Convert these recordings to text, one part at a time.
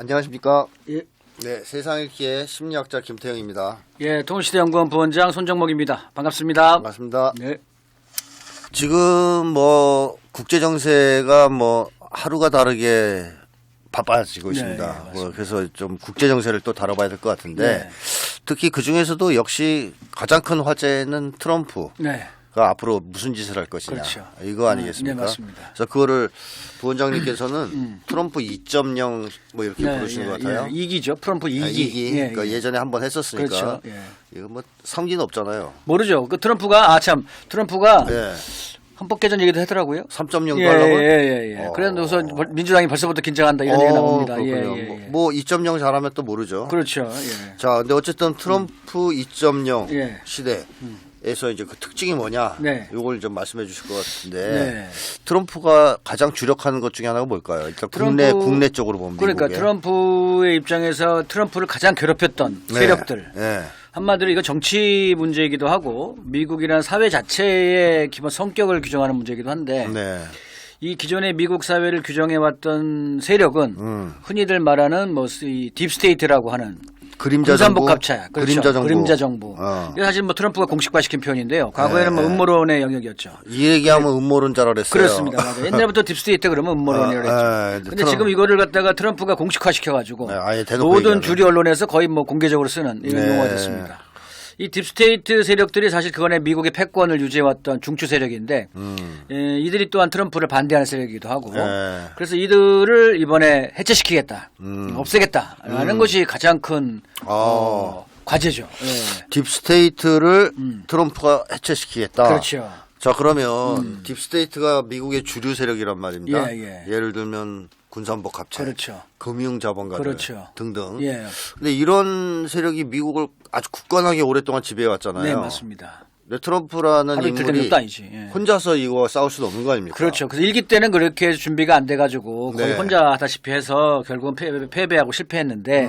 안녕하십니까. 예. 네, 세상읽기의 심리학자 김태형입니다. 예, 통일시대연구원 부원장 손정목입니다. 반갑습니다. 반갑습니다. 네. 지금 뭐 국제 정세가 뭐 하루가 다르게 바빠지고 있습니다. 네, 그래서 좀 국제 정세를 또 다뤄봐야 될 것 같은데 네. 특히 그 중에서도 역시 가장 큰 화제는 트럼프. 네. 가 앞으로 무슨 짓을 할 것이냐. 그렇죠. 이거 아니겠습니까? 네, 맞습니다. 그래서 그거를 부원장님께서는 트럼프 2.0 뭐 이렇게 부르시는 것 같아요. 예, 이기죠. 트럼프 2기. 이기. 예, 그러니까 예. 예전에 한번 했었으니까. 그렇죠. 예. 이거 뭐 성기는 없잖아요. 모르죠. 그 트럼프가 트럼프가 예. 헌법 개정 얘기도 하더라고요. 3.0도 예, 하려고요? 예. 그래서 민주당이 벌써부터 긴장한다 이런 얘기가 나옵니다. 그렇군요. 예. 뭐 2.0 잘하면 또 모르죠. 그렇죠. 예. 자, 근데 어쨌든 트럼프 2.0 예. 시대에서 이제 그 특징이 뭐냐? 네. 이걸 좀 말씀해 주실 것 같은데. 네. 트럼프가 가장 주력하는 것 중에 하나가 뭘까요? 일단 국내 쪽으로 보면 그러니까 미국에. 트럼프의 입장에서 트럼프를 가장 괴롭혔던 세력들. 네. 한마디로 이거 정치 문제이기도 하고 미국이라는 사회 자체의 기본 성격을 규정하는 문제이기도 한데 네. 이 기존의 미국 사회를 규정해왔던 세력은 흔히들 말하는 뭐 이 딥스테이트라고 하는 그림자 정부. 군산복합체, 그렇죠. 그림자 정부. 이게 사실 뭐 트럼프가 공식화시킨 표현인데요. 과거에는 뭐 음모론의 영역이었죠. 이 얘기하면 음모론자라 그랬어요. 그렇습니다. 맞아요. 옛날부터 딥스테이트 그러면 음모론이라고 했죠. 근데 지금 이거를 갖다가 트럼프가 공식화시켜가지고 아예 대놓고 모든 얘기하는. 주류 언론에서 거의 뭐 공개적으로 쓰는 이런 용어가 됐습니다. 이 딥스테이트 세력들이 사실 그간에 미국의 패권을 유지해왔던 중추 세력인데 이들이 또한 트럼프를 반대하는 세력이기도 하고 그래서 이들을 이번에 해체시키겠다, 없애겠다라는 것이 가장 큰 과제죠. 예. 딥스테이트를 트럼프가 해체시키겠다. 그렇죠. 자, 그러면 딥스테이트가 미국의 주류 세력이란 말입니다. 예. 예를 들면 군산복합체, 그렇죠. 금융자본가들 그렇죠. 등등. 예. 근데 이런 세력이 미국을 아주 굳건하게 오랫동안 지배해 왔잖아요. 네, 맞습니다. 근데 트럼프라는 하루 이틀 된 인물이 것도 아니지. 예. 혼자서 이거 싸울 수도 없는 거 아닙니까? 그렇죠. 그래서 일기 때는 그렇게 준비가 안 돼가지고 거의 네. 혼자 하다시피 해서 결국은 패배하고 실패했는데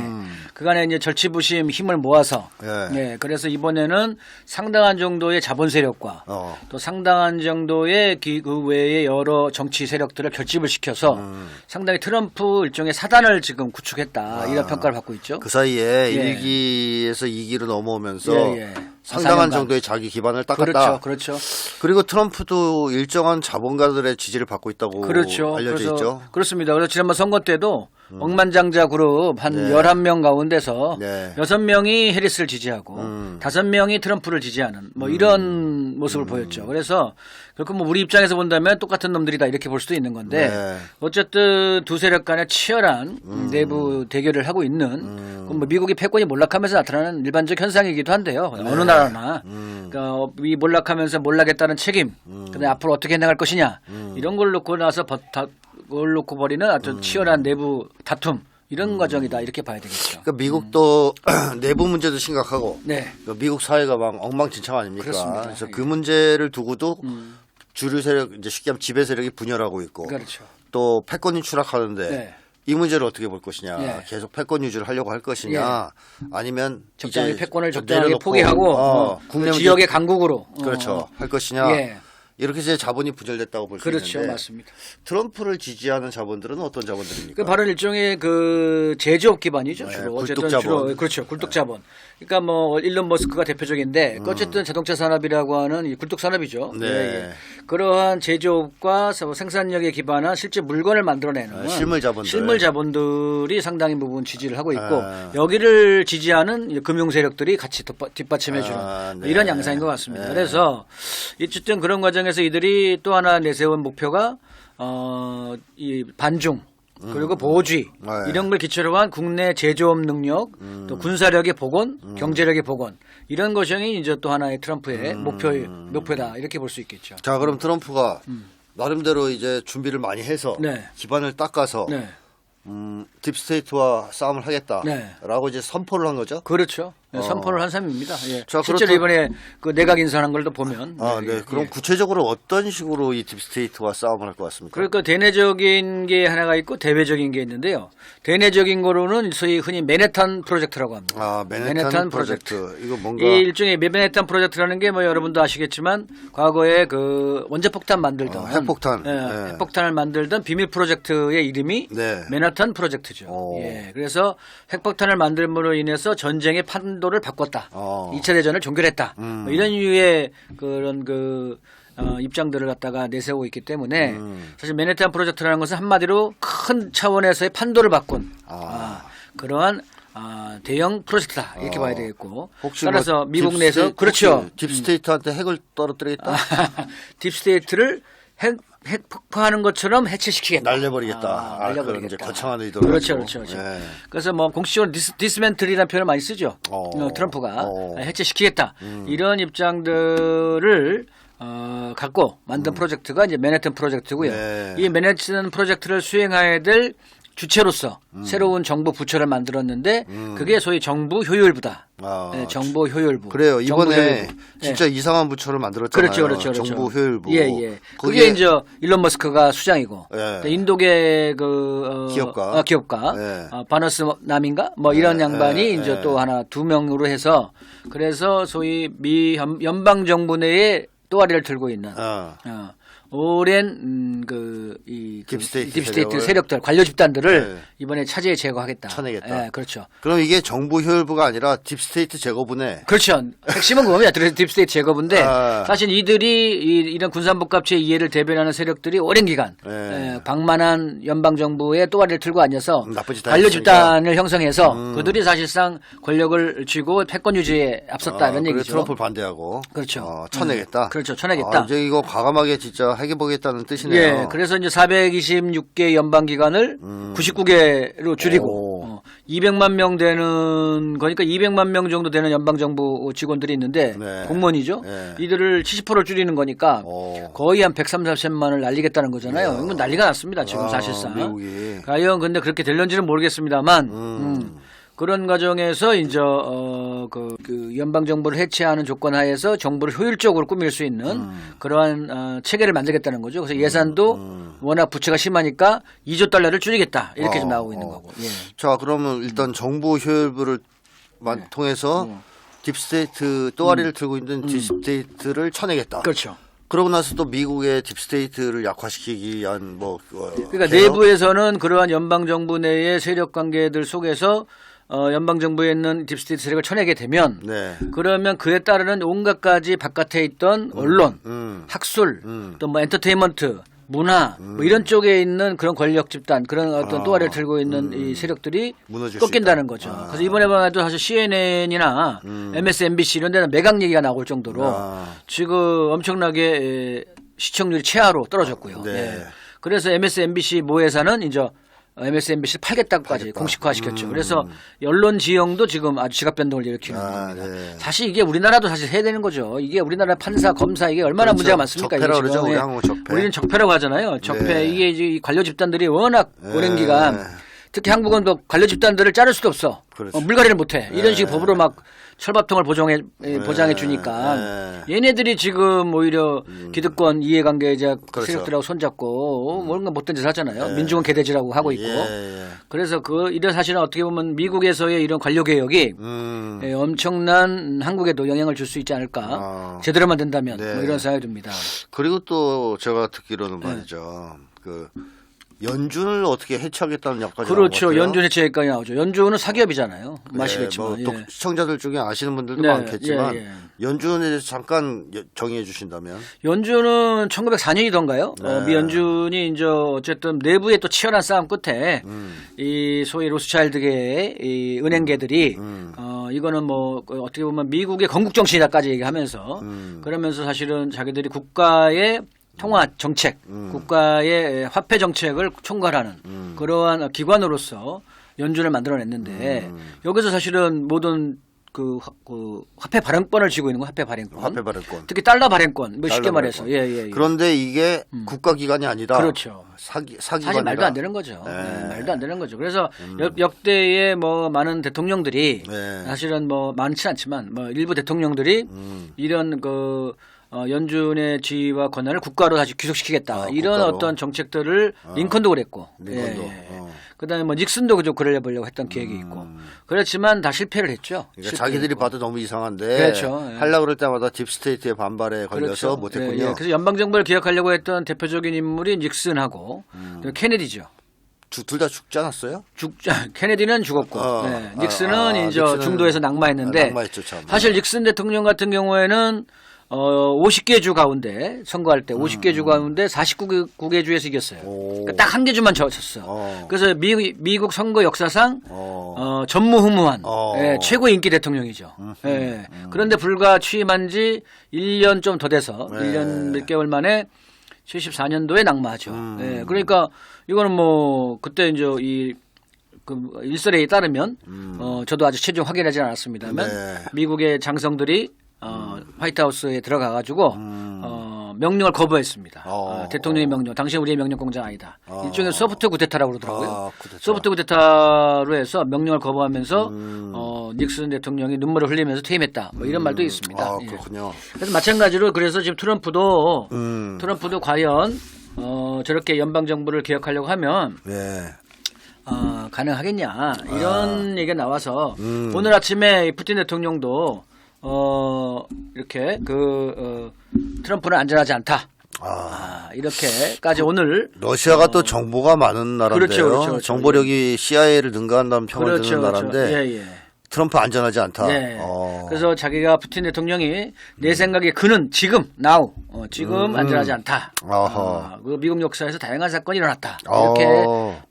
그간에 이제 절치부심 힘을 모아서 네. 그래서 이번에는 상당한 정도의 자본 세력과 또 상당한 정도의 그 외의 여러 정치 세력들을 결집을 시켜서 상당히 트럼프 일종의 사단을 지금 구축했다 이런 평가를 받고 있죠. 그 사이에 예. 1기에서 2기로 넘어오면서 예. 상당한 4년간. 정도의 자기 기반을 닦았다. 그렇죠. 그리고 트럼프도 일정한 자본가들의 지지를 받고 있다고 그렇죠. 알려져 그래서 있죠. 그렇습니다. 그래서 지난번 선거 때도 억만장자 그룹 한 11명 가운데서 6명이 해리스를 지지하고 5명이 트럼프를 지지하는 뭐 이런 모습을 보였죠. 그래서 결국 뭐 우리 입장에서 본다면 똑같은 놈들이다 이렇게 볼 수도 있는 건데 어쨌든 두 세력 간의 치열한 내부 대결을 하고 있는 뭐 미국이 패권이 몰락하면서 나타나는 일반적 현상이기도 한데요. 어느 나라나 그러니까 이 몰락하면서 몰락했다는 책임 그다음에 앞으로 어떻게 해나갈 것이냐 이런 걸 놓고 나서 그걸 놓고 벌이는 아주 치열한 내부 다툼 이런 과정이다 이렇게 봐야 되겠죠. 그러니까 미국도 내부 문제도 심각하고 네. 미국 사회가 막 엉망진창 아닙니까? 그렇습니다. 그래서 그 문제를 두고도 주류 세력 이제 쉽게 하면 지배 세력이 분열하고 있고 그렇죠. 또 패권이 추락하는데 네. 이 문제를 어떻게 볼 것이냐, 네. 계속 패권 유지를 하려고 할 것이냐, 아니면 적당히 이제 패권을 적당하게 내려놓고, 포기하고 국내 문제- 지역의 강국으로 그렇죠 할 것이냐. 예. 이렇게 이제 자본이 분열됐다고 볼 수 그렇죠. 있는데 맞습니다. 트럼프를 지지하는 자본들은 어떤 자본들입니까? 그 바로 일종의 그 제조업 기반이죠. 주로 어쨌든 굴뚝자본. 주로 그렇죠. 굴뚝자본. 그러니까 뭐 일론 머스크가 대표적인데 어쨌든 자동차 산업이라고 하는 이 굴뚝 산업이죠. 네. 그러한 제조업과 생산력에 기반한 실제 물건을 만들어내는 실물 자본들이 상당히 부분 지지를 하고 있고 여기를 지지하는 금융 세력들이 같이 뒷받침해주는 네. 이런 양상인 것 같습니다. 그래서 어쨌든 그런 과정에서 이들이 또 하나 내세운 목표가 이 반중 그리고 보호주의 이런 걸 기초로 한 국내 제조업 능력 또 군사력의 복원 경제력의 복원 이런 것이 이제 또 하나의 트럼프의 목표다 이렇게 볼 수 있겠죠. 자, 그럼 트럼프가 나름대로 이제 준비를 많이 해서 기반을 닦아서 딥스테이트와 싸움을 하겠다라고 이제 선포를 한 거죠. 그렇죠. 선포를 한 셈입니다. 예. 자, 실제로 이번에 그 내각 인사한 걸도 보면. 네. 그럼 구체적으로 어떤 식으로 이 딥스테이트와 싸움을 할 것 같습니까? 그러니까 대내적인 게 하나가 있고 대외적인 게 있는데요. 대내적인 거로는 소위 흔히 맨해튼 프로젝트라고 합니다. 맨해튼 프로젝트. 이거 뭔가 이 일종의 맨해튼 프로젝트라는 게 뭐 여러분도 아시겠지만 과거에 그 원자폭탄 만들던 핵폭탄. 핵폭탄을 만들던 비밀 프로젝트의 이름이 맨해튼 프로젝트죠. 예. 그래서 핵폭탄을 만들므로 인해서 전쟁의 판도를 바꿨다. 2차 대전을 종결했다. 뭐 이런 유의 그런 입장들을 갖다가 내세우고 있기 때문에 사실 맨해튼 프로젝트라는 것은 한마디로 큰 차원에서의 판도를 바꾼 그러한 대형 프로젝트다 이렇게 봐야 되겠고 따라서 미국 내에서 그렇죠. 딥스테이트한테 핵을 떨어뜨리겠다. 딥스테이트를 핵폭파하는 것처럼 해체시키겠다. 날려버리겠다. 날려버리겠다. 이제 거창한 의도로. 그렇죠. 그래서 뭐 공식적으로 디스멘틀이라는 표현을 많이 쓰죠. 트럼프가 해체시키겠다. 이런 입장들을 갖고 만든 프로젝트가 이제 맨해튼 프로젝트고요. 이 맨해튼 프로젝트를 수행해야 될 주체로서 새로운 정부 부처를 만들었는데 그게 소위 정부 효율부다. 정부 효율부. 그래요. 이번에 진짜 이상한 부처를 만들었잖아요. 그렇죠. 정부 효율부. 예. 그게 이제 일론 머스크가 수장이고 인도계 기업가 바너스 남인가 뭐 이런 양반이 이제 또 하나 2명으로 해서 그래서 소위 미 연방 정부 내에 또아리를 들고 있는 오랜 딥스테이트 세력들 관료 집단들을 이번에 차제에 제거하겠다. 쳐내겠다. 그렇죠. 그럼 이게 정부 효율부가 아니라 딥스테이트 제거부네. 그렇죠. 핵심은 그겁니다. 딥스테이트 제거부인데 사실 이들이 이런 군산복합체의 이해를 대변하는 세력들이 오랜 기간 방만한 연방 정부의 또아리를 들고 앉아서 관료 집단을 형성해서 그들이 사실상 권력을 쥐고 패권 유지에 앞섰다 이런 얘기죠. 트럼프를 반대하고. 그렇죠. 쳐내겠다. 그렇죠. 쳐내겠다. 이제 이거 과감하게 진짜 해보겠다는 뜻이네요. 예, 그래서 이제 426개 연방기관을 99개로 줄이고 200만 명 되는 거니까 200만 명 정도 되는 연방정부 직원들이 있는데 공무원이죠. 이들을 70%를 줄이는 거니까 거의 한 130~140만을 날리겠다는 거잖아요. 이건 난리가 났습니다. 지금 사실상. 미국이. 과연 근데 그렇게 될런지는 모르겠습니다만 그런 과정에서 이제 그 연방 정부를 해체하는 조건 하에서 정부를 효율적으로 꾸밀 수 있는 그러한 체계를 만들겠다는 거죠. 그래서 예산도 워낙 부채가 심하니까 2조 달러를 줄이겠다 이렇게 좀 나오고 있는 거고. 예. 자, 그러면 일단 정부 효율부를 통해서 딥스테이트 또아리를 들고 있는 딥스테이트를 쳐내겠다. 그렇죠. 그러고 나서 또 미국의 딥스테이트를 약화시키기 위한 그러니까 내부에서는 그러한 연방 정부 내의 세력 관계들 속에서 연방 정부에 있는 딥스테이트 세력을 쳐내게 되면 그러면 그에 따르는 온갖 가지 바깥에 있던 언론, 학술, 또 뭐 엔터테인먼트, 문화 뭐 이런 쪽에 있는 그런 권력 집단 그런 어떤 또아리를 들고 있는 이 세력들이 꺾인다는 거죠. 그래서 이번에 봐도 사실 CNN이나 MSNBC 이런 데는 매각 얘기가 나올 정도로 지금 엄청나게 시청률이 최하로 떨어졌고요. 그래서 MSNBC 모회사는 이제 MSNBC를 팔겠다고까지 공식화시켰죠. 그래서 언론 지형도 지금 아주 지각 변동을 일으키는 겁니다. 사실 이게 우리나라도 사실 해야 되는 거죠. 이게 우리나라 판사, 검사 이게 얼마나 문제가 많습니까? 적폐라고 그러죠. 우리 한국 적폐. 우리는 적폐라고 하잖아요. 적폐 이게 이제 관료 집단들이 워낙 오랜 기간 특히 한국은 또 관료 집단들을 자를 수도 없어. 물갈이를 못해. 이런 식의 법으로 막 철밥통을 보장해 주니까 얘네들이 지금 오히려 기득권 이해관계자 세력들하고 손잡고 뭔가 못된 짓을 하잖아요. 민중은 개돼지라고 하고 있고. 그래서 이런 사실은 어떻게 보면 미국에서의 이런 관료 개혁이 엄청난 한국에도 영향을 줄 수 있지 않을까. 제대로만 된다면 뭐 이런 생각이 듭니다. 그리고 또 제가 듣기로는 말이죠. 연준을 어떻게 해체하겠다는 약까지 그렇죠. 연준 해체까지 나오죠. 연준은 사기업이잖아요. 아시겠지만. 또 시청자들 중에 아시는 분들도 많겠지만 연준에 대해서 잠깐 정의해 주신다면. 연준은 1904년이던가요? 미 연준이 이제 어쨌든 내부에 또 치열한 싸움 끝에 이 소위 로스차일드계의 이 은행계들이 이거는 뭐 어떻게 보면 미국의 건국 정신이다까지 얘기하면서 그러면서 사실은 자기들이 국가의 통화 정책, 국가의 화폐 정책을 총괄하는 그러한 기관으로서 연준을 만들어냈는데 여기서 사실은 모든 그 화폐 발행권을 쥐고 있는 거 화폐 발행권. 화폐 발행권. 특히 달러 발행권. 뭐 쉽게 달러 말해서. 발행권. 예. 그런데 이게 국가기관이 아니라 그렇죠. 사기관이다. 사실 말도 안 되는 거죠. 네. 네, 말도 안 되는 거죠. 그래서 역대의 뭐 많은 대통령들이 네. 사실은 뭐 많지 않지만 뭐 일부 대통령들이 이런 그 연준의 지위와 권한을 국가로 다시 귀속시키겠다 이런 국가로. 어떤 정책들을 링컨도 그랬고, 링컨도. 그다음에 뭐 닉슨도 그저 그러려고 했던 계획이 있고, 그렇지만 다 실패를 했죠. 그러니까 자기들이 봐도 너무 이상한데 그렇죠. 예. 하려고 그럴 때마다 딥스테이트의 반발에 걸려서 그렇죠. 못했군요. 예. 그래서 연방정부를 기억하려고 했던 대표적인 인물이 닉슨하고 케네디죠. 둘 다 죽지 않았어요? 케네디는 죽었고, 닉슨은 이제 닉슨은 중도에서 낙마했는데, 낙마했죠, 참. 사실 닉슨 대통령 같은 경우에는 50개 주 가운데 선거할 때 50개 주 가운데 49개 주에서 이겼어요. 그러니까 딱 한 개 주만 졌어. 그래서 미국 선거 역사상 전무후무한 최고 인기 대통령이죠. 그런데 불과 취임한 지 1년 좀 더 돼서 1년 몇 개월 만에 74년도에 낙마하죠. 그러니까 이거는 뭐 그때 이제 그 일설에 따르면 저도 아직 최종 확인하지 않았습니다만 미국의 장성들이 화이트하우스에 들어가가지고 명령을 거부했습니다. 대통령의 명령, 당신 우리의 명령 공장 아니다. 일종의 소프트 쿠데타라고 그러더라고요. 소프트 쿠데타로 해서 명령을 거부하면서 닉슨 대통령이 눈물을 흘리면서 퇴임했다. 뭐 이런 말도 있습니다. 그렇군요. 그래서 마찬가지로 그래서 지금 트럼프도 과연 저렇게 연방 정부를 개혁하려고 하면 가능하겠냐 이런 얘기가 나와서 오늘 아침에 푸틴 대통령도 이렇게 트럼프는 안전하지 않다. 이렇게까지 오늘 러시아가 또 정보가 많은 나라인데요. 그렇죠. 정보력이 CIA를 능가한다는 평을 듣는 나라인데 트럼프 안전하지 않다. 그래서 자기가 푸틴 대통령이 내 생각에 그는 지금 지금 안전하지 않다. 그 미국 역사에서 다양한 사건이 일어났다. 이렇게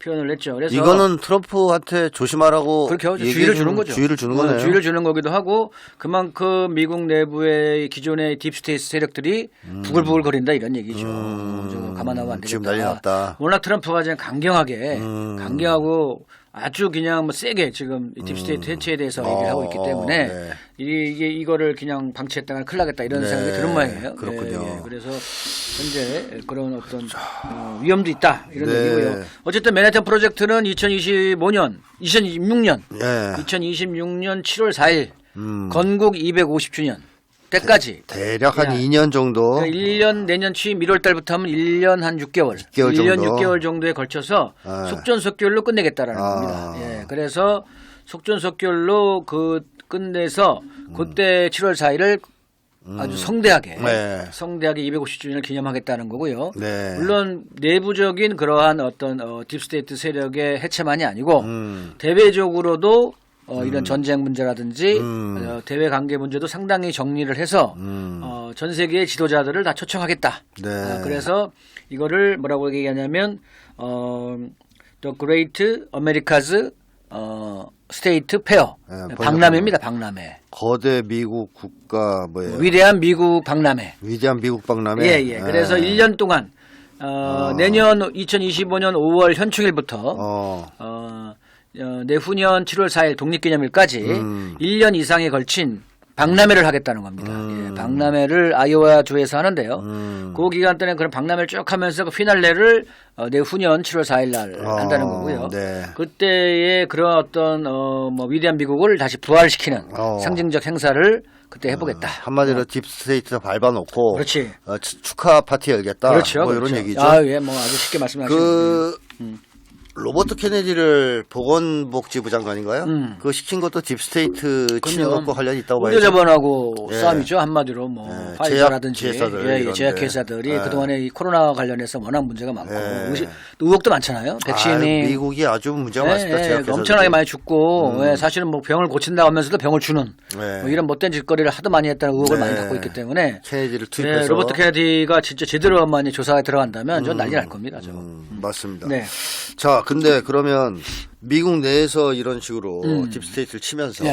표현을 했죠. 그래서 이거는 트럼프한테 조심하라고 그렇게 주의를 주는 거죠. 주의를 주는 거네요. 주의를 주는 거기도 하고 그만큼 미국 내부의 기존의 딥스테이트 세력들이 부글부글 거린다 이런 얘기죠. 가만하면 안 되겠다. 지금 난리 났다. 워낙 트럼프가 그냥 강경하고 아주 그냥 뭐 세게 지금 딥스테이트 해체에 대해서 얘기를 하고 있기 때문에 이거를 그냥 방치했다가 큰일 나겠다 이런 생각이 드는 모양이에요. 그렇군요. 그래서 현재 그런 어떤 위험도 있다 이런 얘기고요. 어쨌든 맨해튼 프로젝트는 2026년 7월 4일 건국 250주년 때까지 대략 한 2년 정도. 그러니까 1년 내년 취임 1월 달부터 하면 1년 한 6개월. 1년 6개월 정도에 걸쳐서 속전속결로 끝내겠다라는 겁니다. 그래서 속전속결로 끝내서 그때 7월 4일을 아주 성대하게 250주년을 기념하겠다는 거고요. 물론 내부적인 그러한 어떤 딥스테이트 세력의 해체만이 아니고 대외적으로도 이런 전쟁 문제라든지 대외 관계 문제도 상당히 정리를 해서 전 세계의 지도자들을 다 초청하겠다. 그래서 이거를 뭐라고 얘기하냐면 The Great America's State Fair. 박람회입니다. 박람회. 거대 미국 국가 뭐예요? 위대한 미국 박람회. 위대한 미국 박람회. 그래서 1년 동안 내년 2025년 5월 현충일부터 내후년 7월 4일 독립기념일까지 1년 이상에 걸친 박람회를 하겠다는 겁니다. 박람회를 아이오와 주에서 하는데요. 그 기간 동안 그런 박람회를 쭉 하면서 그 피날레를 내후년 7월 4일 날 한다는 거고요. 그때의 그런 어떤 뭐 위대한 미국을 다시 부활시키는 상징적 행사를 그때 해보겠다. 한마디로 딥스테이트 밟아놓고 그렇지. 축하 파티 열겠다. 그렇죠. 뭐 그렇죠. 이런 얘기죠. 뭐 아주 쉽게 말씀하시는 로버트 케네디를 보건복지부 장관인가요? 그거 시킨 것도 딥스테이트 치는 것과 관련이 있다고 봐야죠. 의료자본하고 싸움이죠. 한마디로 뭐 파이저라든지 제약회사들이 네. 그동안에 이 코로나 관련해서 워낙 문제가 많고 의혹도 많잖아요. 백신이 미국이 아주 문제가 많습니다. 제약회사들이. 엄청나게 많이 죽고 사실은 뭐 병을 고친다고 하면서도 병을 주는 뭐 이런 못된 짓거리를 하도 많이 했다는 의혹을 많이 갖고 있기 때문에 케네디를 투입해서 로버트 케네디가 진짜 제대로 많이 조사에 들어간다면 좀 난리 날 겁니다. 맞습니다. 네. 자, 근데 그러면 미국 내에서 이런 식으로 딥스테이트를 치면서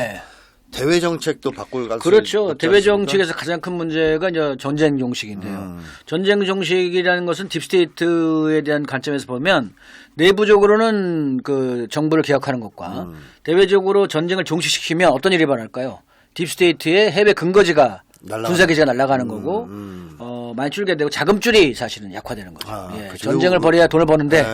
대외 정책도 바꿀 가능성이 그렇죠. 대외 정책에서 가장 큰 문제가 이제 전쟁 종식인데요. 전쟁 종식이라는 것은 딥스테이트에 대한 관점에서 보면 내부적으로는 그 정부를 개혁하는 것과 대외적으로 전쟁을 종식시키면 어떤 일이 일어날까요? 딥스테이트의 해외 근거지가 날아가는 군사기지가 날아가는 거고 많이 줄게 되고 자금줄이 사실은 약화되는 거죠. 예, 그렇죠. 전쟁을 벌여야 돈을 버는데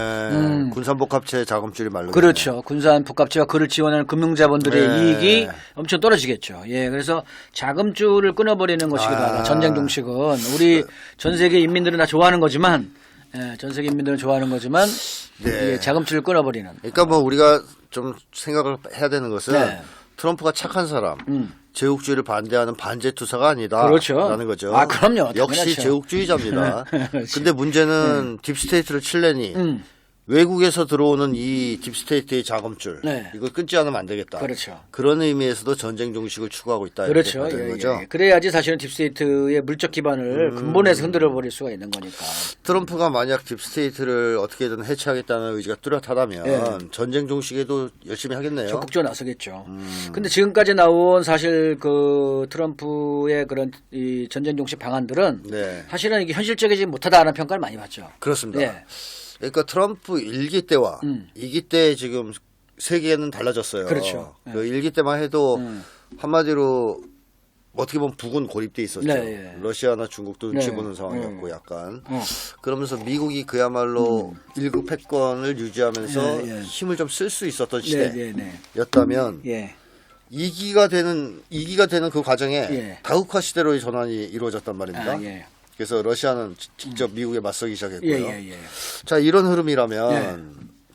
군산복합체 자금줄이 말로 그렇죠. 군산 복합체와 그를 지원하는 금융자본들의 네. 이익이 엄청 떨어지겠죠. 예, 그래서 자금줄을 끊어버리는 것이기도 하다. 전쟁 종식은 우리 전 세계 인민들은 다 좋아하는 거지만, 예, 전 세계 인민들은 좋아하는 거지만, 네. 예, 자금줄을 끊어버리는. 그러니까 뭐 우리가 좀 생각을 해야 되는 것은 네. 트럼프가 착한 사람, 제국주의를 반대하는 반제투사가 아니다. 그렇죠. 라는 거죠. 아, 그럼요. 역시 당연하죠. 제국주의자입니다. 그렇지. 근데 문제는 딥스테이트를 칠래니 외국에서 들어오는 이 딥스테이트의 자금줄 네. 이걸 끊지 않으면 안 되겠다. 그렇죠. 그런 의미에서도 전쟁 종식을 추구하고 있다. 그렇죠. 이렇게 되는 예, 거죠. 예. 그래야지 사실은 딥스테이트의 물적 기반을 근본에서 흔들어 버릴 수가 있는 거니까. 트럼프가 만약 딥스테이트를 어떻게든 해체하겠다는 의지가 뚜렷하다면 예. 전쟁 종식에도 열심히 하겠네요. 적극적으로 나서겠죠. 근데 지금까지 나온 사실 그 트럼프의 그런 이 전쟁 종식 방안들은 네. 사실은 이게 현실적이지 못하다는 평가를 많이 받죠. 그렇습니다. 예. 그러니까 트럼프 1기 때와 2기 때 지금 세계는 달라졌어요. 그렇죠. 그 1기 때만 해도 한마디로 어떻게 보면 북은 고립돼 있었죠. 네, 예. 러시아나 중국도 눈치 네. 보는 상황이었고 약간. 어. 그러면서 미국이 그야말로 일국 패권을 유지하면서 예, 예. 힘을 좀 쓸 수 있었던 네, 네, 네. 시대였다면 예. 2기가 되는 그 과정에 예. 다국화 시대로의 전환이 이루어졌단 말입니다. 아, 예. 그래서 러시아는 직접 미국에 맞서기 시작했고요. 예, 예, 예. 자, 이런 흐름이라면 예.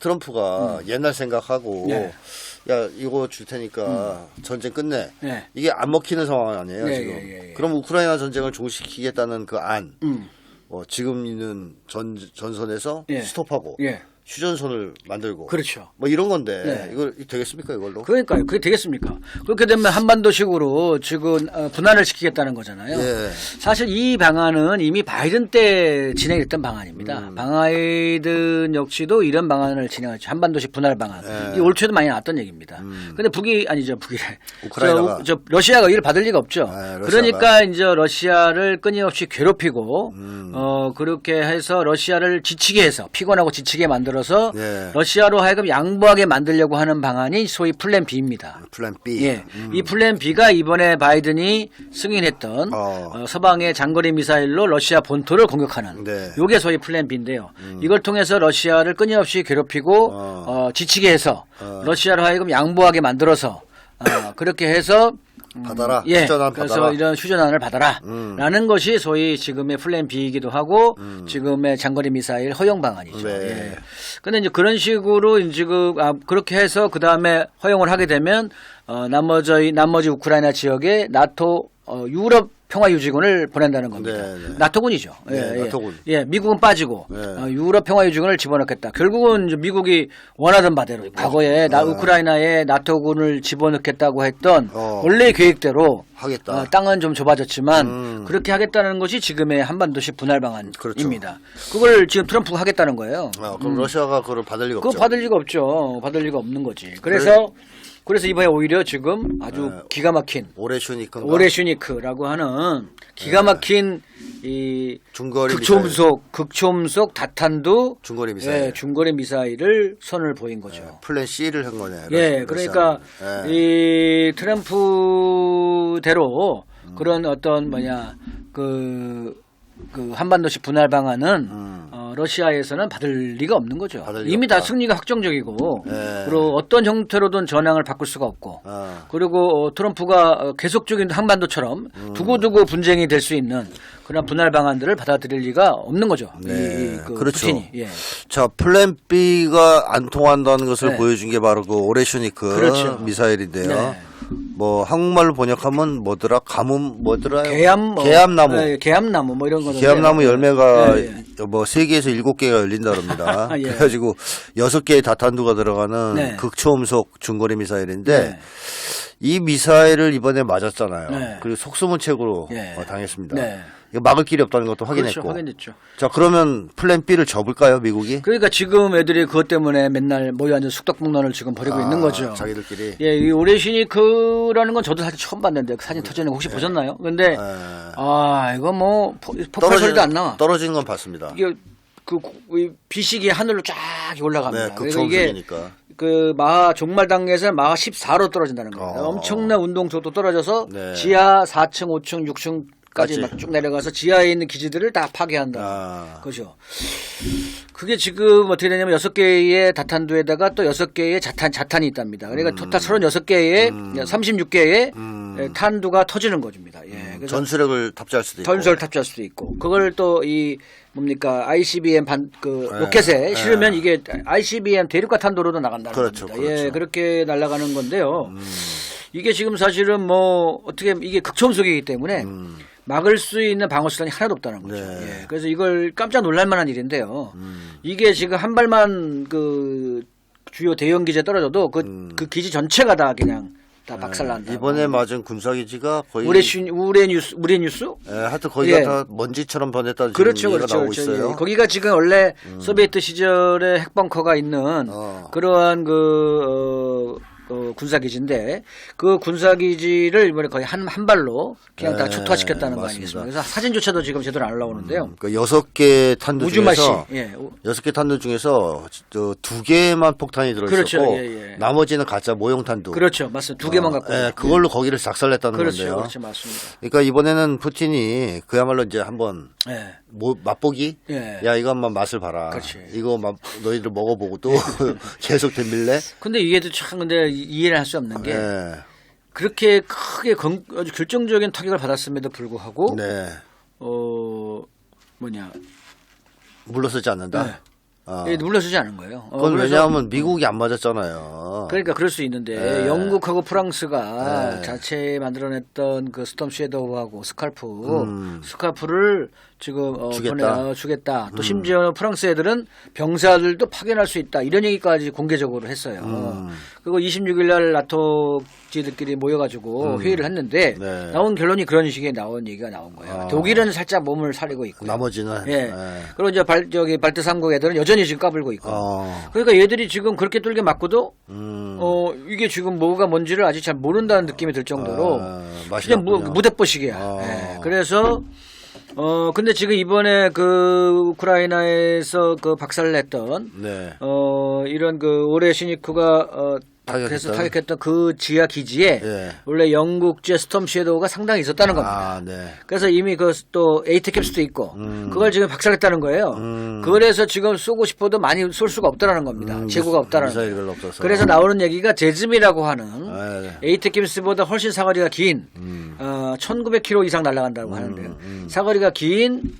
트럼프가 옛날 생각하고 예. 야, 이거 줄 테니까 전쟁 끝내. 예. 이게 안 먹히는 상황 아니에요, 예, 지금. 예, 예, 예. 그럼 우크라이나 전쟁을 종식시키겠다는 그 안. 음. 지금 있는 전선에서 예. 스톱하고 예. 휴전선을 만들고 그렇죠. 뭐 이런 건데 네. 이거 되겠습니까, 이걸로? 그러니까요. 그게 되겠습니까? 그렇게 되면 한반도식으로 지금 분할을 시키겠다는 거잖아요. 예. 사실 이 방안은 이미 바이든 때 진행됐던 방안입니다. 바이든 역시도 이런 방안을 진행했죠. 한반도식 분할 방안. 예. 이 올 초에도 많이 나왔던 얘기입니다. 근데 북이 아니죠. 북이래. 우크라이나가. 저 러시아가 이를 받을 리가 없죠. 러시아가. 그러니까 이제 러시아를 끊임없이 괴롭히고 그렇게 해서 러시아를 지치게 해서 피곤하고 지치게 만들어서 예. 러시아로 하여금 양보하게 만들려고 하는 방안이 소위 플랜 B입니다. 플랜 B. 예, 이 플랜 B가 이번에 바이든이 승인했던 서방의 장거리 미사일로 러시아 본토를 공격하는 네. 이게 소위 플랜 B인데요. 이걸 통해서 러시아를 끊임없이 괴롭히고 지치게 해서 러시아로 하여금 양보하게 만들어서 그렇게 해서 받아라. 예, 휴전안 그래서 받아라. 이런 휴전안을 받아라라는 것이 소위 지금의 플랜 B이기도 하고 지금의 장거리 미사일 허용 방안이죠. 네. 예. 근데 이제 그런 식으로 지금 그렇게 해서 그 다음에 허용을 하게 되면 나머지 우크라이나 지역에 나토 유럽 평화유지군을 보낸다는 겁니다. 네, 네. 나토군이죠. 네, 나토군. 예, 미국은 빠지고 네. 유럽 평화유지군을 집어넣겠다. 결국은 이제 미국이 원하던 바대로 과거에 우크라이나에 나토군을 집어넣겠다고 했던 원래의 계획대로 하겠다. 땅은 좀 좁아졌지만 그렇게 하겠다는 것이 지금의 한반도식 분할 방안입니다. 그렇죠. 그걸 지금 트럼프가 하겠다는 거예요. 그럼 러시아가 그걸 받을 리가 그거 없죠. 받을 리가 없죠. 받을 리가 없는 거지. 그래서 이번에 오히려 지금 아주 기가 막힌 오레슈니크인가? 오레슈니크라고 하는 기가 막힌 이 중거리 극초음속 다탄두 중거리 미사일. 예, 중거리 미사일을 선을 보인 거죠. 플랜 C를 한 거네. 예, 그러니까 이 트럼프대로 그런 어떤 그 한반도식 분할 방안은 러시아에서는 받을 리가 없는 거죠. 이미 다 승리가 확정적이고 그리고 어떤 형태로든 전황을 바꿀 수가 없고 그리고 트럼프가 계속적인 한반도처럼 두고두고 분쟁이 될 수 있는 그런 분할 방안들을 받아들일 리가 없는 거죠. 네, 그렇죠. 푸틴이. 예. 자, 플랜 B가 안 통한다는 것을 네. 보여준 게 바로 그 오레슈니크 그렇죠. 미사일인데요. 네. 뭐 한국말로 번역하면 뭐더라요? 개암나무. 네, 개암나무 뭐 이런 거는. 개암나무 열매가 네, 네. 뭐 3개에서 7개가 열린다 그럽니다. 예. 그래가지고 6개의 다탄두가 들어가는 네. 극초음속 중거리 미사일인데 네. 이 미사일을 이번에 맞았잖아요. 네. 그리고 속수무책으로 네. 당했습니다. 네. 이거 막을 길이 없다는 것도 그렇죠. 확인했고. 확인됐죠. 자, 그러면 플랜 B를 접을까요, 미국이? 그러니까 지금 애들이 그것 때문에 맨날 모여 앉아 숙덕봉론을 지금 벌이고 있는 거죠. 자기들끼리. 예, 이 오레시니크라는 건 저도 사실 처음 봤는데 그 사진 터지는 거 혹시 보셨나요? 근데 이거 뭐 폭발 소리도 안 나와. 떨어지는 건 봤습니다. 이게 그 비식이 하늘로 쫙 올라갑니다. 네, 그래서 이게 극초음속이니까. 그 마하 종말 단계에서 마하 14로 떨어진다는 겁니다. 엄청난 운동 속도 떨어져서 네. 지하 4층, 5층, 6층까지 막 쭉 내려가서 지하에 있는 기지들을 다 파괴한다. 그죠. 그게 지금 어떻게 되냐면 6개의 다탄두에다가 또 6개의 자탄이 있답니다. 그러니까 토탈 36개의 36개의 탄두가 터지는 것입니다. 예. 그래서 전술핵을 탑재할 수도 있고. 전술 탑재할 수도 있고. 그걸 또 이 뭡니까 ICBM 로켓에 실으면 이게 ICBM 대륙과 탄도로도 나간다는 그렇죠, 겁니다. 그렇죠. 예, 그렇게 날아가는 건데요. 이게 지금 사실은 뭐 어떻게 이게 극초음속이기 때문에 막을 수 있는 방어 수단이 하나도 없다는 거죠. 네. 예, 그래서 이걸 깜짝 놀랄 만한 일인데요. 이게 지금 한 발만 그 주요 대형 기지에 떨어져도 그 기지 전체가 다 그냥 다 박살난다. 이번에 맞은 군사기지가 거의 우레뉴스? 예, 하여튼 거기가 예. 다 먼지처럼 변했다는 그렇죠, 얘기가 그렇죠, 나오고 그렇죠. 있어요. 예. 거기가 지금 원래 소비에트 시절에 핵벙커가 있는 그러한 군사기지인데 그 군사기지를 이번에 거의 한 발로 그냥 다 초토화시켰다는 거 맞습니다. 아니겠습니까? 그래서 사진조차도 지금 제대로 안 올라오는데요. 그 6개 탄두 우주마시. 중에서 예. 6개 탄두 중에서 2개만 폭탄이 들어 있었고 그렇죠. 예. 나머지는 가짜 모형 탄두. 그렇죠. 맞습니다. 2개만 갖고. 예, 그걸로 거기를 작살냈다는 그렇죠. 건데요. 그렇죠. 맞습니다. 그러니까 이번에는 푸틴이 그야말로 이제 한번 예. 맛보기? 예. 야, 이거 한번 맛을 봐라. 그렇지. 이거 너희들 먹어보고 또 계속 덤빌래? 근데 이게도 참 근데 이해를 할 수 없는 게 네. 그렇게 크게 아주 결정적인 타격을 받았음에도 불구하고 네. 물러서지 않는다? 네. 어. 예, 물러서지 않은 거예요. 그건 그래서 왜냐하면 미국이 안 맞았잖아요. 그러니까 그럴 수 있는데 네. 영국하고 프랑스가 네. 자체 만들어냈던 그 스톰 섀도우하고 스카프를 지금 주겠다. 또 심지어 프랑스 애들은 병사들도 파견할 수 있다. 이런 얘기까지 공개적으로 했어요. 그리고 26일 날 나토 지들끼리 모여가지고 회의를 했는데 네. 나온 결론이 그런 식의 나온 얘기가 나온 거예요. 독일은 살짝 몸을 사리고 있고 나머지는 예. 네. 그리고 이제 발트 3국 애들은 여전히 지금 까불고 있고. 그러니까 얘들이 지금 그렇게 뚫게 맞고도 이게 지금 뭐가 뭔지를 아직 잘 모른다는 느낌이 들 정도로 그냥 무대뽀식이야. 예. 그래서 근데 지금 이번에 그 우크라이나에서 그 박살냈던 네. 이런 그 오레시니크가 그래서 타격했던 그 지하 기지에 예. 원래 영국제 스톰 섀도우가 상당히 있었다는 겁니다. 네. 그래서 이미 그 또 에이트캡스도 있고 그걸 지금 박살냈다는 거예요. 그래서 지금 쏘고 싶어도 많이 쏠 수가 없다라는 겁니다. 재고가 없다라는 미사일이 거예요. 별로 없어서. 그래서 나오는 얘기가 제즈미라고 하는 네. 에이트캡스보다 훨씬 사거리가 긴 1900km 이상 날아간다고 하는데요. 사거리가 긴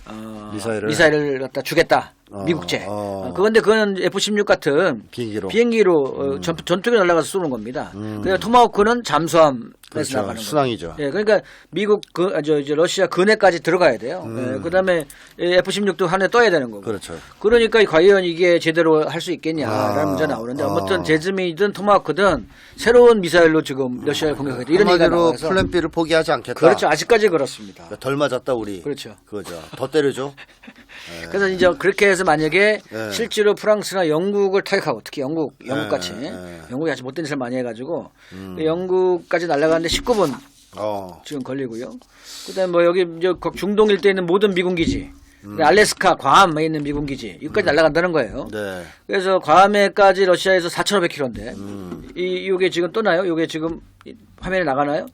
미사일을 갖다 주겠다. 미국제. 그런데 그거는 F-16 같은 비행기로 전투기 날아가서 쏘는 겁니다. 그래서 토마호크는 잠수함에서 그렇죠. 나가는 순항이죠. 거죠. 예, 그러니까 미국 이제 러시아 근해까지 들어가야 돼요. 예, 그다음에 F-16도 하늘에 떠야 되는 거고. 그렇죠. 그러니까 과연 이게 제대로 할 수 있겠냐라는 문제가 나오는데 아무튼 제즈미든 토마호크든 새로운 미사일로 지금 러시아를 공격하겠다 이런 얘기가 나와서 플랜 B를 포기하지 않겠다. 그렇죠. 아직까지 그렇습니다. 덜 맞았다 우리. 그렇죠. 그거죠. 더 때려줘. 그래서 이제 그렇게 해서 만약에 실제로 프랑스나 영국을 타격하고 특히 영국같이 영국이 아주 못된 짓을 많이 해가지고 영국까지 날아가는데 19분 지금 걸리고요. 그다음에 뭐 여기 이제 중동 일대에 있는 모든 미군 기지, 알래스카, 괌에 있는 미군 기지 여기까지 날아간다는 거예요. 네. 그래서 괌에까지 러시아에서 4,500km인데 이게 지금 떠나요? 이게 지금 화면에 나가나요?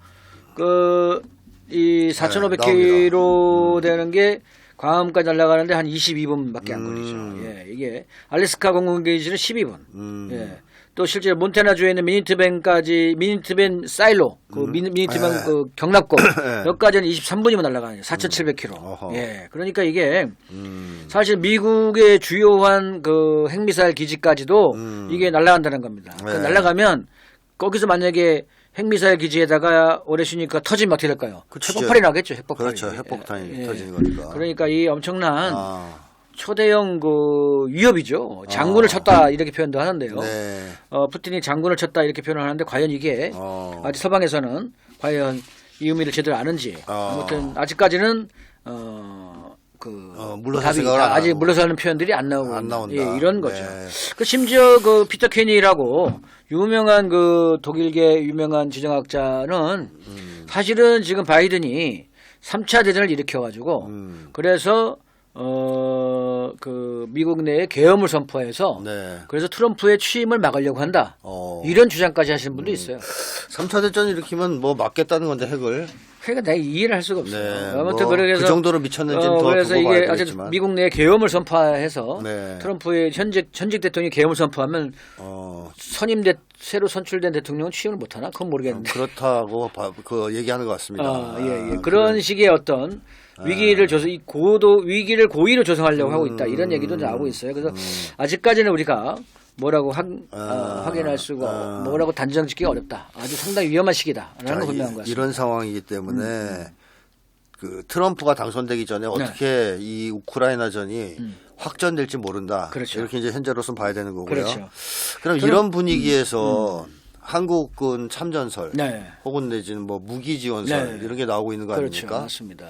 이 4,500km 되는 게 괌까지 날아가는데 한 22분밖에 안 걸리죠. 예, 이게 알래스카 공군기지는 12분. 예. 또 실제 몬태나주에 있는 미니트벤 사일로 미니트벤 그 경납고 여기까지는 23분이면 날아가요. 4,700km. 예. 그러니까 이게 사실 미국의 주요한 그 핵미사일 기지까지도 이게 날아간다는 겁니다. 날아가면 거기서 만약에 핵미사일 기지에다가 오레시니까 터지면 어떻게 될까요? 핵폭발이 나겠죠. 핵폭발이. 그렇죠. 핵폭탄이 터지는 거니까. 그러니까 이 엄청난 초대형 그 위협이죠. 장군을 쳤다 이렇게 표현도 하는데요. 네. 푸틴이 장군을 쳤다 이렇게 표현을 하는데 과연 이게 아직 서방에서는 과연 이 의미를 제대로 아는지 아무튼 아직까지는 아직 물러서는 표현들이 안 나온다. 예, 이런 거죠. 네. 그 심지어 그 피터 케니라고 유명한 그 독일계 유명한 지정학자는 사실은 지금 바이든이 3차 대전을 일으켜가지고 그래서 그 미국 내에 계엄을 선포해서 네. 그래서 트럼프의 취임을 막으려고 한다. 이런 주장까지 하시는 분도 있어요. 3차 대전 일으키면 뭐 막겠다는 건데 핵을. 그러니까 내가 이해를 할 수가 없어요. 네, 아무튼 뭐 그래서 그 정도로 미쳤는지는 더 그래서 두고 이게 봐야 아주 되겠지만. 미국 내에 계엄을 선포해서 네. 트럼프의 전직 대통령이 계엄을 선포하면 새로 선출된 대통령은 취임을 못하나? 그건 모르겠는데. 그렇다고 그 얘기하는 것 같습니다. 예. 그런 식의 어떤 위기를 위기를 고의로 조성하려고 하고 있다 이런 얘기도 나오고 있어요. 그래서 아직까지는 우리가 뭐라고 확인할 수가 뭐라고 단정짓기가 어렵다. 아주 상당히 위험한 시기다라는 건 분명한 것 같습니다. 이런 상황이기 때문에 그 트럼프가 당선되기 전에 어떻게 이 우크라이나전이 확전될지 모른다. 그렇죠. 이렇게 이제 현재로서는 봐야 되는 거고요. 그렇죠. 그럼 이런 분위기에서 한국군 참전설 혹은 내지는 뭐 무기 지원설 이런 게 나오고 있는 거 그렇죠. 아닙니까? 맞습니다.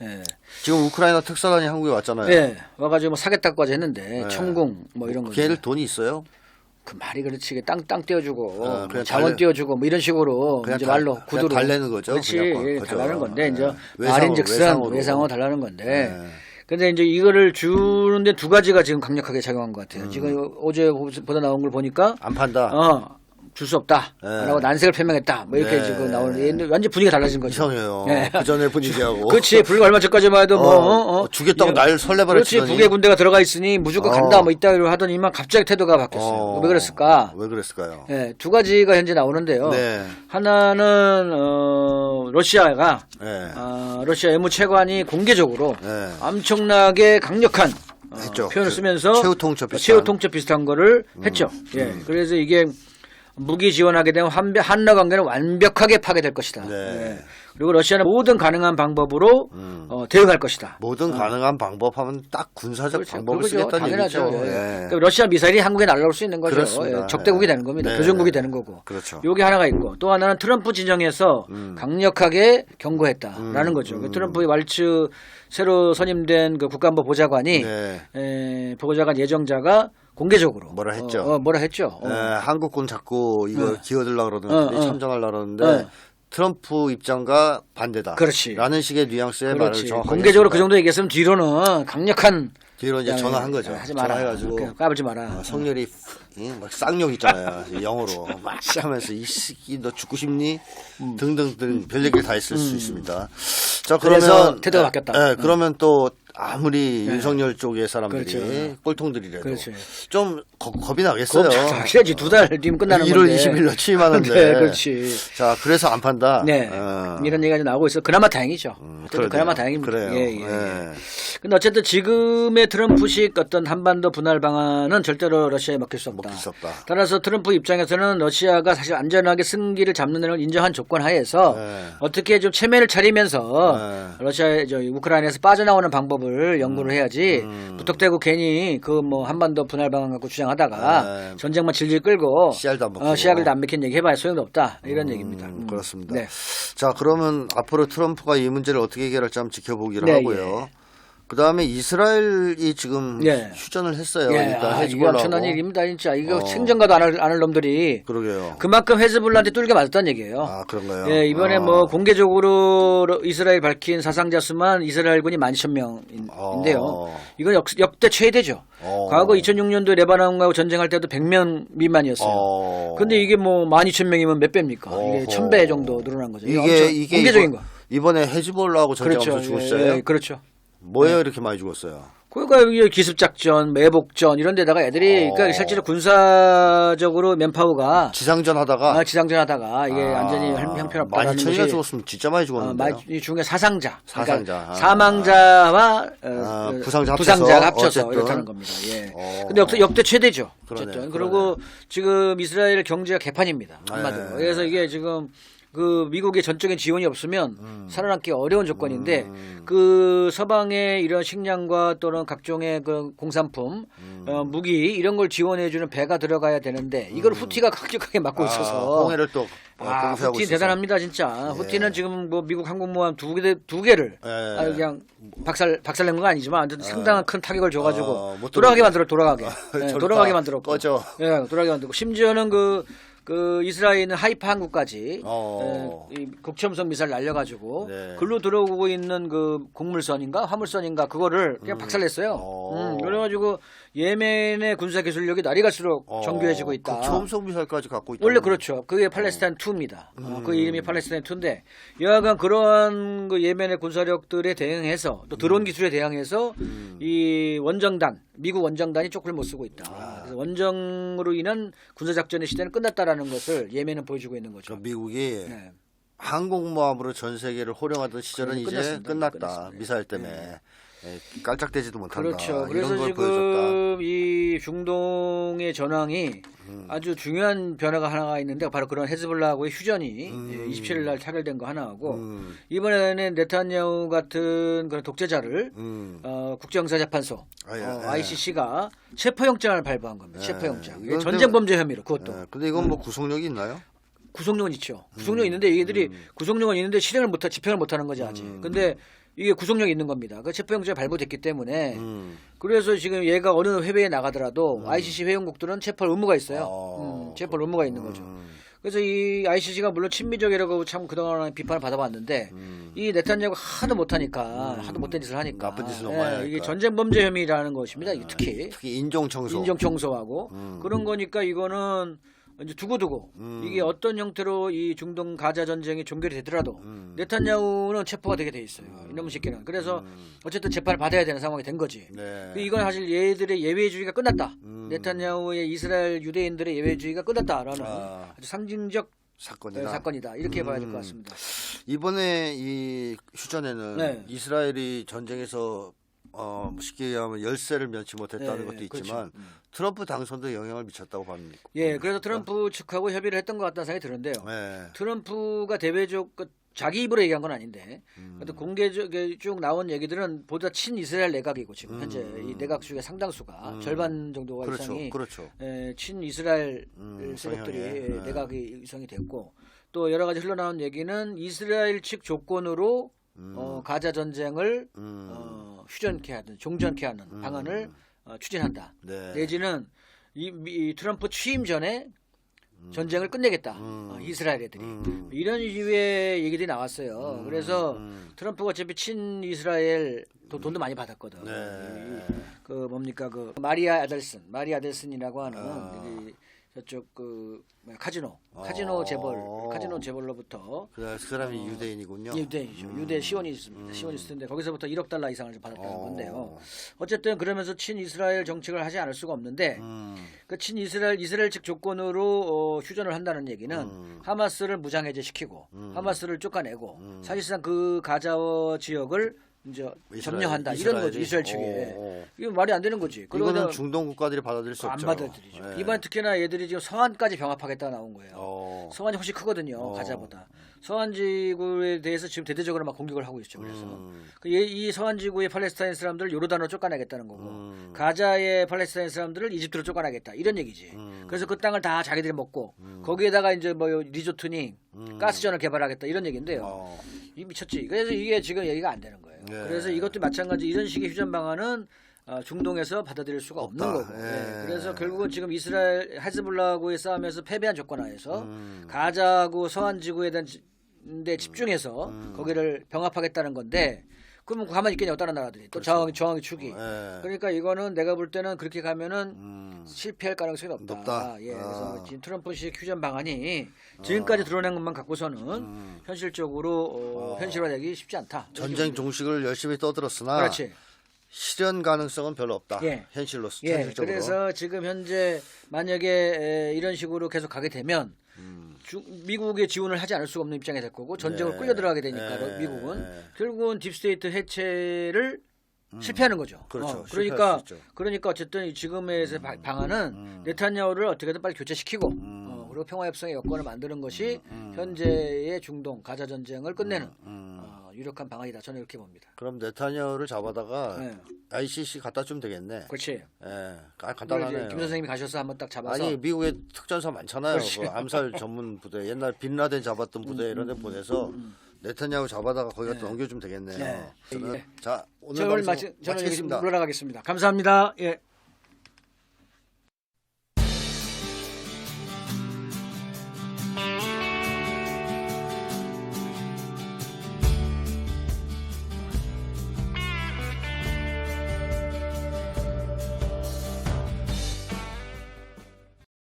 예. 지금 우크라이나 특사단이 한국에 왔잖아요. 네, 와가지고 뭐 사겠다고까지 했는데 청궁 뭐 이런 거. 걔들 돈이 있어요? 그 말이 그렇지 땅 떼어주고 뭐 그냥 자원 떼어주고 뭐 이런 식으로 그냥 이제 말로 구두로 달래는 거죠. 그렇지 그냥 달라는 건데 이제 외상으로, 말인즉슨 외상으로 달라는 건데. 근데 이제 이거를 주는데 두 가지가 지금 강력하게 작용한 것 같아요. 지금 어제 보다 나온 걸 보니까 안 판다. 줄 수 없다. 라고 난색을 표명했다. 뭐 이렇게 지금 나오는 완전 분위기가 달라진 거죠. 이상해요. 그 전에 분위기하고. 그렇지. 불과 얼마 전까지만 해도 주겠다고 날 설레발했지. 그렇지. 북의 군대가 들어가 있으니 무조건 간다. 뭐 이따위로 하더니만 갑자기 태도가 바뀌었어요. 왜 그랬을까? 왜 그랬을까요? 네, 두 가지가 현재 나오는데요. 하나는 러시아가 러시아 외무차관이 공개적으로 엄청나게 강력한 표현을 쓰면서 최후 통첩 비슷한 거를 했죠. 그래서 이게 무기 지원하게 되면 한러 관계는 완벽하게 파괴될 것이다. 그리고 러시아는 모든 가능한 방법으로 대응할 것이다. 모든 가능한 방법하면 딱 군사적 방법을 쓰겠다는 얘기죠. 그러니까 러시아 미사일이 한국에 날아올 수 있는 거죠. 적대국이 되는 겁니다. 교전국이 되는 거고. 그렇죠. 요게 하나가 있고 또 하나는 트럼프 진영에서 강력하게 경고했다라는 거죠. 트럼프의 왈츠 새로 선임된 그 국가안보 보좌관이 보좌관 예정자가 공개적으로 뭐라 했죠. 뭐라 했죠. 한국군 자꾸 이거 기어들려고 그러는데 참전하려고 그러는데 트럼프 입장과 반대다. 그렇지. 라는 식의 뉘앙스의 말을 정확하게 공개적으로 그 정도 얘기했으면 뒤로는 강력한 뒤로 이제 전화한 거죠. 하지 마라. 전화해가지고 까불지 마라. 성렬이 막 쌍욕 있잖아요. 영어로 막 하면서 이 새끼 너 죽고 싶니? 등등등 별 얘기를 다 했을 수 있습니다. 자 그러면 태도가 바뀌었다. 그러면 또 아무리 윤석열 쪽의 사람들이 꼴통들이라도 좀 겁이 나겠어요. 확실하지. 2달 뒤면 끝나는 1월 건데. 20일로 취임하는데. 그렇지. 자 그래서 안 판다. 이런 얘기가 나오고 있어. 그나마 다행이죠. 그나마 다행입니다. 그래요. 근데 어쨌든 지금의 트럼프식 어떤 한반도 분할 방안은 절대로 러시아에 먹힐 수 없다. 따라서 트럼프 입장에서는 러시아가 사실 안전하게 승기를 잡는 걸 인정한 조건 하에서 어떻게 좀 체면을 차리면서 러시아 우크라이나에서 빠져나오는 방법을 연구를 해야지 무턱대고 괜히 그 뭐 한반도 분할 방안 갖고 주장하다가 전쟁만 질질 끌고 씨알도 안 맥힌 얘기 해봐야 소용도 없다 이런 얘기입니다. 그렇습니다. 자 그러면 앞으로 트럼프가 이 문제를 어떻게 해결할지 한번 지켜보기로 하고요. 그 다음에 이스라엘이 지금 휴전을 했어요. 그러니까 이게 엄청난 일입니다. 진짜 이거 생전가도 안 할 놈들이 그러게요. 그만큼 헤즈볼라한테 뚫게 맞았다는 얘기예요. 그런가요? 이번에 뭐 공개적으로 이스라엘 밝힌 사상자 수만 이스라엘군이 12,000명인데요. 이건 역대 최대죠. 과거 2006년도에 레바논하고 전쟁할 때도 100명 미만이었어요. 근데 이게 뭐 12,000명이면 몇 배입니까? 이게 1,000배 정도 늘어난 거죠. 이게 공개적인 거. 이번에 헤즈볼라하고 전쟁하면서 죽었어요? 그렇죠. 뭐예요 이렇게 많이 죽었어요? 그러니까 이게 기습작전, 매복전 이런 데다가 애들이 그러니까 실제로 군사적으로 맨파워가 지상전 하다가 이게 완전히 형편없다라는 것이 12,000이나 죽었으면 진짜 많이 죽었는데요. 이 중에 사상자. 그러니까 아. 사망자와 부상자가 합쳐서 이렇다는 겁니다. 근데 역대 최대죠. 어쨌든 그리고 지금 이스라엘 경제가 개판입니다. 한마디로. 그래서 이게 지금 그 미국의 전적인 지원이 없으면 살아남기 어려운 조건인데 그 서방의 이런 식량과 또는 각종의 그 공산품, 무기 이런 걸 지원해주는 배가 들어가야 되는데 이걸 후티가 강력하게 막고 있어서 홍해를 또 공세하고 후티 있어서. 대단합니다 진짜. 후티는 지금 뭐 미국 항공모함 두 개를 그냥 박살낸 건 아니지만 상당한 큰 타격을 줘가지고 돌아가게 만들었고. 돌아가게 만들었고. 돌아가게 만들고 심지어는 그 그 이스라엘 있는 하이파 항구까지 이 극초음속 미사일 날려가지고 네. 글로 들어오고 있는 그 곡물선인가 화물선인가 그거를 그냥 박살냈어요. 그래가지고 예멘의 군사 기술력이 날이 갈수록 정교해지고 있다. 극초음속 미사일까지 갖고 있다. 원래 그렇죠. 그게 팔레스타인 2입니다. 그 이름이 팔레스타인 2인데 여하간 그러한 그 예멘의 군사력들에 대응해서 또 드론 기술에 대응해서 이 원정단 미국 원정단이 쪽을 못 쓰고 있다. 그래서 원정으로 인한 군사작전의 시대는 끝났다라는 것을 예멘은 보여주고 있는 거죠. 미국이 네. 항공모함으로 전 세계를 호령하던 시절은 이제 끝났습니다. 끝났다. 끝났습니다. 미사일 때문에. 깔짝대지도 못한다. 그렇죠. 이런 그래서 걸 보여줬다. 지금 이 중동의 전황이 아주 중요한 변화가 하나가 있는데 바로 그런 헤즈볼라하고의 휴전이 27일 날 타결된 거 하나하고 이번에는 네타냐후 같은 그런 독재자를 국제형사재판소 ICC가 체포영장을 발부한 겁니다. 체포영장. 이게 전쟁 범죄 혐의로 그것도. 근데 이건 뭐 구속력이 있나요? 구속력은 있죠. 구속력이 있는데 얘들이 구속력은 있는데 실행을 못하 집행을 못하는 거지 아직. 근데 이게 구속력이 있는 겁니다. 그 체포영장이 발부됐기 때문에 그래서 지금 얘가 어느 해외에 나가더라도 ICC 회원국들은 체포할 의무가 있어요. 체포할 의무가 있는 거죠. 그래서 이 ICC가 물론 친미적이라고 참 그동안 비판을 받아봤는데 이 네타냐후가 하도 못하니까 하도 못된 짓을 하니까 나쁜 짓을 너무 많이 하니까. 이게 전쟁 범죄 혐의라는 것입니다. 특히 인종청소. 인종청소하고 그런 거니까 이거는 이제 두고두고 이게 어떤 형태로 이 중동 가자 전쟁이 종결이 되더라도 네타냐후는 체포가 되게 돼 있어요. 이놈의 새끼는. 그래서 어쨌든 재판을 받아야 되는 상황이 된 거지. 네. 이건 사실 얘들의 예외주의가 끝났다. 네타냐후의 이스라엘 유대인들의 예외주의가 끝났다라는 아주 상징적 사건이다. 이렇게 봐야 될 것 같습니다. 이번에 이 휴전에는 이스라엘이 전쟁에서 쉽게 얘기하면 열세를 면치 못했다는 것도 있지만 트럼프 당선도 영향을 미쳤다고 봅니다. 예, 그래서 트럼프 측하고 협의를 했던 것 같다는 생각이 드는데요. 트럼프가 대외적 자기 입으로 얘기한 건 아닌데 그래도 공개적에 쭉 나온 얘기들은 보다 친이스라엘 내각이고 지금 현재 이 내각 중에 상당수가 절반 정도가 이상이 친이스라엘 세력들이 내각이 이상이 됐고 또 여러 가지 흘러나온 얘기는 이스라엘 측 조건으로 가자 전쟁을 휴전케 하든 종전케 하는 방안을 추진한다. 내지는 이 트럼프 취임 전에 전쟁을 끝내겠다. 이스라엘 애들이. 이런 이유의 얘기들이 나왔어요. 그래서 트럼프가 어차피 친이스라엘 돈도 많이 받았거든. 그 뭡니까 그 마리 아델슨이라고 하는 저쪽 그 카지노 재벌로부터 그 사람이 유대인이군요. 유대인이죠. 유대 시오니스트입니다. 시오니스트인데 거기서부터 1억 달러 이상을 받았다는 건데요. 어쨌든 그러면서 친이스라엘 정책을 하지 않을 수가 없는데 그 친이스라엘 측 조건으로 휴전을 한다는 얘기는 하마스를 무장해제시키고 하마스를 쫓아내고 사실상 그 가자 지역을 이제 점령한다 이런 거죠. 이스라엘 측이. 이거 말이 안 되는 거지. 이거는 중동 국가들이 받아들일 수 없죠. 안 받아들이죠. 이번에 특히나 얘들이 지금 서한까지 병합하겠다 나온 거예요. 서한이 훨씬 크거든요. 가자보다. 서한 지구에 대해서 지금 대대적으로 막 공격을 하고 있죠. 그래서 이 서한 지구의 팔레스타인 사람들을 요르단으로 쫓아내겠다는 거고 가자의 팔레스타인 사람들을 이집트로 쫓아내겠다 이런 얘기지. 그래서 그 땅을 다 자기들이 먹고 거기에다가 이제 뭐 리조트니 가스전을 개발하겠다 이런 얘기인데요. 이 미쳤지. 그래서 이게 지금 얘기가 안 되는 거예요. 그래서 이것도 마찬가지 이런 식의 휴전 방안은 중동에서 받아들일 수가 없는 거고. 그래서 결국은 지금 이스라엘 헤즈볼라하고의 싸움에서 패배한 조건 하에서 가자하고 서한 지구에 대한 데 집중해서 거기를 병합하겠다는 건데 그러면 가만히 있겠냐고 다른 나라들이 또 저항의 축이. 그러니까 이거는 내가 볼 때는 그렇게 가면은 실패할 가능성이 높다. 그래서 지금 트럼프식 휴전 방안이 지금까지 드러낸 것만 갖고서는 현실적으로 현실화되기 쉽지 않다. 전쟁 종식을 열심히 떠들었으나 그렇지. 실현 가능성은 별로 없다. 현실적으로. 그래서 지금 현재 만약에 이런 식으로 계속 가게 되면 미국의 지원을 하지 않을 수가 없는 입장이 될 거고 전쟁을 끌려 들어가게 되니까 미국은 결국은 딥스테이트 해체를 실패하는 거죠. 그러니까 어쨌든 지금의 방안은 네타냐후를 어떻게든 빨리 교체시키고 그리고 평화협상의 여건을 만드는 것이 현재의 중동 가자 전쟁을 끝내는 유력한 방안이다. 저는 이렇게 봅니다. 그럼 네타냐후를 잡아다가 ICC 갖다 주면 되겠네. 그렇지. 간단하네요. 김 선생님이 가셔서 한번 딱 잡아서. 아니 미국에 특전사 많잖아요. 그 암살 전문 부대, 옛날 빈라덴 잡았던 부대 이런 데 보내서 네타냐후 잡아다가 거기다 넘겨주면 되겠네요. 자 오늘 방송 마치겠습니다. 저는 물러나가겠습니다. 감사합니다.